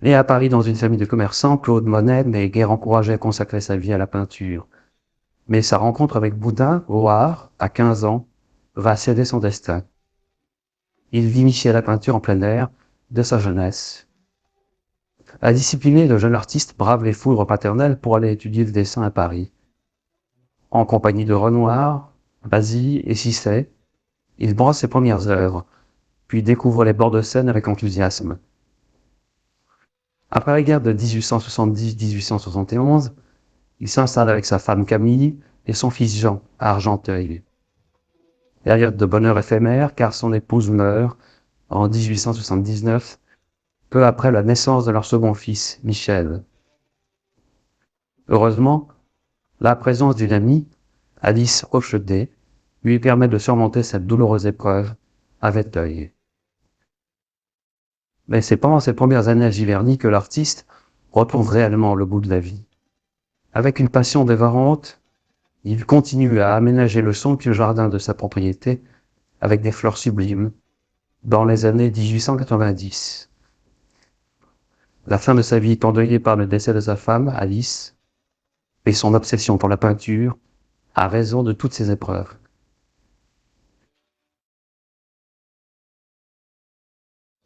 Né à Paris dans une famille de commerçants, Claude Monet n'est guère encouragé à consacrer sa vie à la peinture. Mais sa rencontre avec Boudin, au Havre, à 15 ans, va sceller son destin. Il vit initié à la peinture en plein air de sa jeunesse. Indiscipliné, le jeune artiste brave les foudres paternelles pour aller étudier le dessin à Paris. En compagnie de Renoir, Basile et Sisley, il brosse ses premières œuvres, puis découvre les bords de Seine avec enthousiasme. Après la guerre de 1870-1871, il s'installe avec sa femme Camille et son fils Jean à Argenteuil. Période de bonheur éphémère car son épouse meurt en 1879, peu après la naissance de leur second fils, Michel. Heureusement, la présence d'une amie, Alice Rochedet, lui permet de surmonter cette douloureuse épreuve à Véteuil. Mais c'est pendant ses premières années à Giverny que l'artiste retrouve réellement le goût de la vie. Avec une passion dévorante, il continue à aménager le somptueux jardin de sa propriété avec des fleurs sublimes dans les années 1890. La fin de sa vie est endeuillée par le décès de sa femme, Alice, et son obsession pour la peinture à raison de toutes ces épreuves.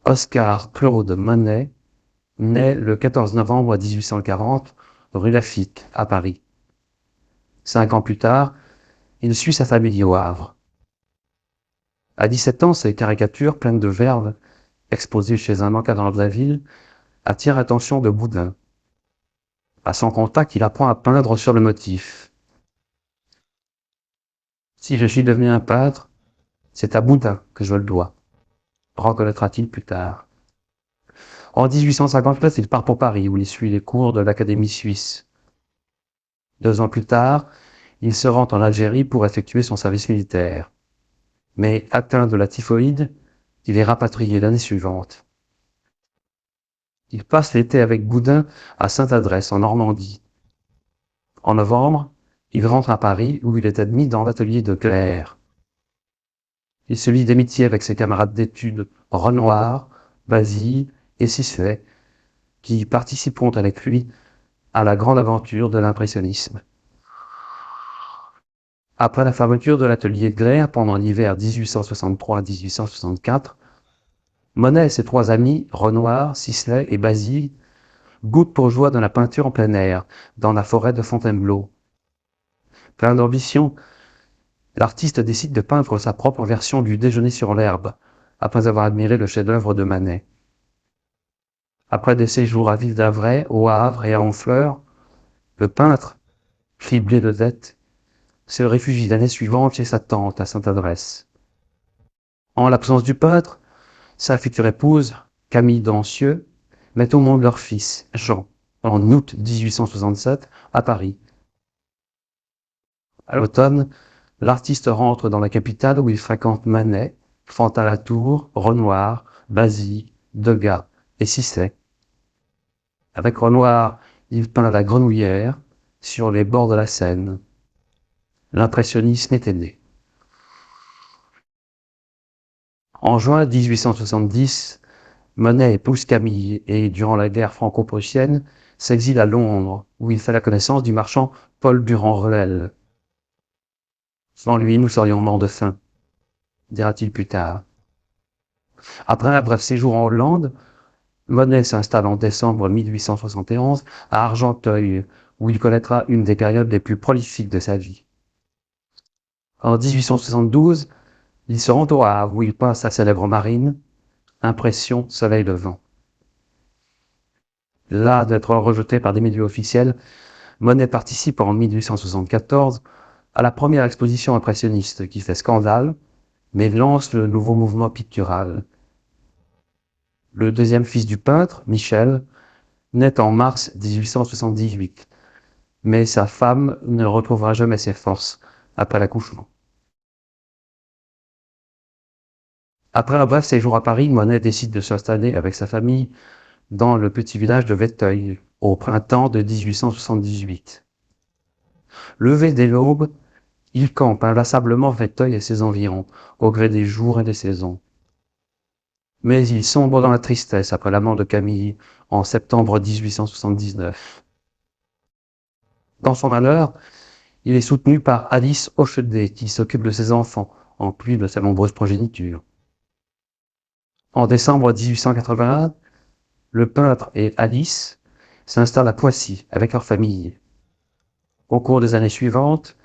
Oscar Claude Monet naît le 14 novembre 1840 rue Laffitte, à Paris. 5 ans plus tard, il suit sa famille au Havre. À 17 ans, ses caricatures pleines de verve, exposées chez un encadrant de la ville, attirent l'attention de Boudin. À son contact, il apprend à peindre sur le motif. Si je suis devenu un peintre, c'est à Boudin que je le dois, reconnaîtra-t-il plus tard. En 1859, il part pour Paris, où il suit les cours de l'Académie suisse. 2 ans plus tard, il se rend en Algérie pour effectuer son service militaire. Mais atteint de la typhoïde, il est rapatrié l'année suivante. Il passe l'été avec Boudin à Sainte-Adresse, en Normandie. En novembre, il rentre à Paris, où il est admis dans l'atelier de Claire. Il se lie d'amitié avec ses camarades d'études Renoir, Basile et Sisley, qui participeront avec lui à la grande aventure de l'impressionnisme. Après la fermeture de l'atelier de Claire pendant l'hiver 1863-1864, Monet et ses 3 amis, Renoir, Sisley et Basile, goûtent pour joie de la peinture en plein air, dans la forêt de Fontainebleau. Plein d'ambition, l'artiste décide de peindre sa propre version du Déjeuner sur l'herbe, après avoir admiré le chef-d'œuvre de Manet. Après des séjours à Ville d'Avray, au Havre et à Honfleur, le peintre, criblé de dettes, se réfugie l'année suivante chez sa tante à Sainte-Adresse. En l'absence du peintre, sa future épouse, Camille Dancieux, met au monde leur fils, Jean, en août 1867, à Paris. À l'automne, l'artiste rentre dans la capitale où il fréquente Manet, Fantin-Latour, Renoir, Basile, Degas et Sisley. Avec Renoir, il peint la Grenouillère sur les bords de la Seine. L'impressionnisme était né. En juin 1870, Monet épouse Camille et, durant la guerre franco-prussienne, s'exile à Londres, où il fait la connaissance du marchand Paul Durand-Ruel. Sans lui, nous serions morts de faim, dira-t-il plus tard. Après un bref séjour en Hollande, Monet s'installe en décembre 1871 à Argenteuil, où il connaîtra une des périodes les plus prolifiques de sa vie. En 1872, il se rend au Havre, où il peint sa célèbre marine, Impression soleil levant. Là d'être rejeté par des médias officiels, Monet participe en 1874 à la première exposition impressionniste qui fait scandale, mais lance le nouveau mouvement pictural. Le deuxième fils du peintre, Michel, naît en mars 1878, mais sa femme ne retrouvera jamais ses forces après l'accouchement. Après un bref séjour à Paris, Monet décide de s'installer avec sa famille dans le petit village de Véteuil, au printemps de 1878. Levé dès l'aube, il campe inlassablement Véteuil et ses environs, au gré des jours et des saisons. Mais il sombre dans la tristesse après la mort de Camille en septembre 1879. Dans son malheur, il est soutenu par Alice Hochedet, qui s'occupe de ses enfants, en plus de sa nombreuse progéniture. En décembre 1881, le peintre et Alice s'installent à Poissy avec leur famille. Au cours des années suivantes,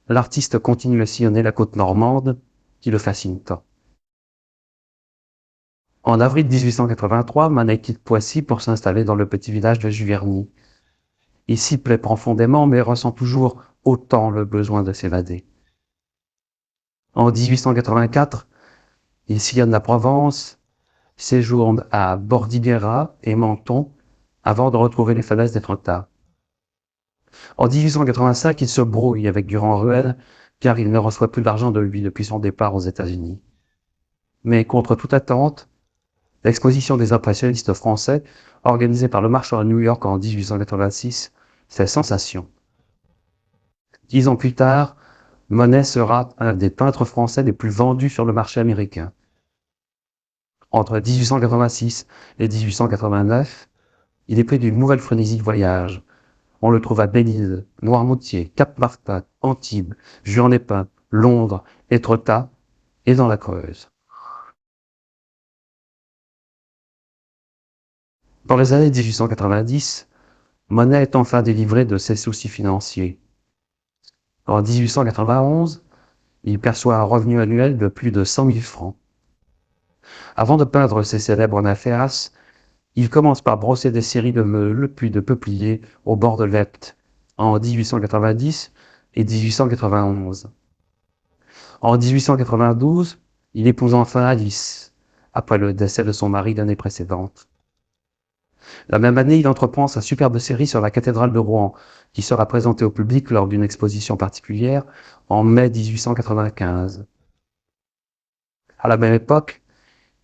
l'artiste continue à sillonner la côte normande, qui le fascine tant. En avril 1883, Manet quitte Poissy pour s'installer dans le petit village de Giverny. Il s'y plaît profondément, mais ressent toujours autant le besoin de s'évader. En 1884, il sillonne la Provence, séjourne à Bordighera et Menton, avant de retrouver les falaises d'Étretat. En 1885, il se brouille avec Durand-Ruel, car il ne reçoit plus d'argent de lui depuis son départ aux États-Unis. Mais contre toute attente, l'exposition des impressionnistes français, organisée par le Marchand à New York en 1886, fait sensation. 10 ans plus tard, Monet sera un des peintres français les plus vendus sur le marché américain. Entre 1886 et 1889, il est pris d'une nouvelle frénésie de voyage. On le trouve à Belize, Noirmoutier, Cap-Martin, Antibes, Juan-les-Pins, Londres, Étretat et dans la Creuse. Dans les années 1890, Monet est enfin délivré de ses soucis financiers. En 1891, il perçoit un revenu annuel de plus de 100 000 francs. Avant de peindre ses célèbres nymphéas, il commence par brosser des séries de meules puis de peupliers au bord de l'Epte en 1890 et 1891. En 1892, il épouse enfin Alice, après le décès de son mari l'année précédente. La même année, il entreprend sa superbe série sur la cathédrale de Rouen, qui sera présentée au public lors d'une exposition particulière en mai 1895. À la même époque,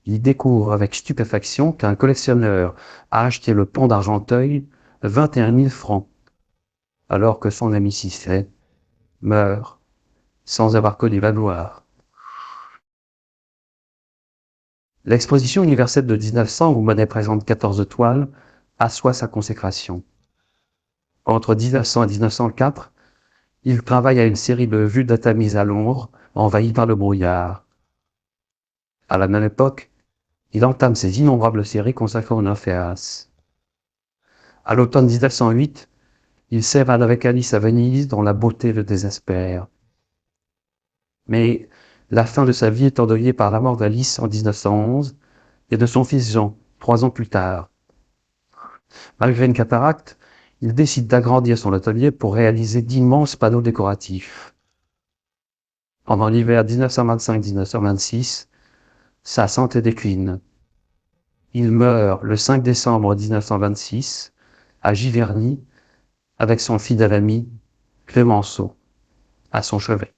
il découvre avec stupéfaction qu'un collectionneur a acheté le pont d'Argenteuil 21 000 francs, alors que son ami Cicet meurt sans avoir connu la gloire. L'exposition universelle de 1900, où Monet présente 14 toiles, assoit sa consécration. Entre 1900 et 1904, il travaille à une série de vues de Tamise à Londres, envahies par le brouillard. À la même époque, il entame ses innombrables séries consacrées aux nymphéas. À l'automne 1908, il s'évade avec Alice à Venise, dont la beauté le désespère. Mais la fin de sa vie est endeuillée par la mort d'Alice en 1911 et de son fils Jean, 3 ans plus tard. Malgré une cataracte, il décide d'agrandir son atelier pour réaliser d'immenses panneaux décoratifs. Pendant l'hiver 1925-1926, sa santé décline. Il meurt le 5 décembre 1926 à Giverny avec son fidèle ami Clémenceau à son chevet.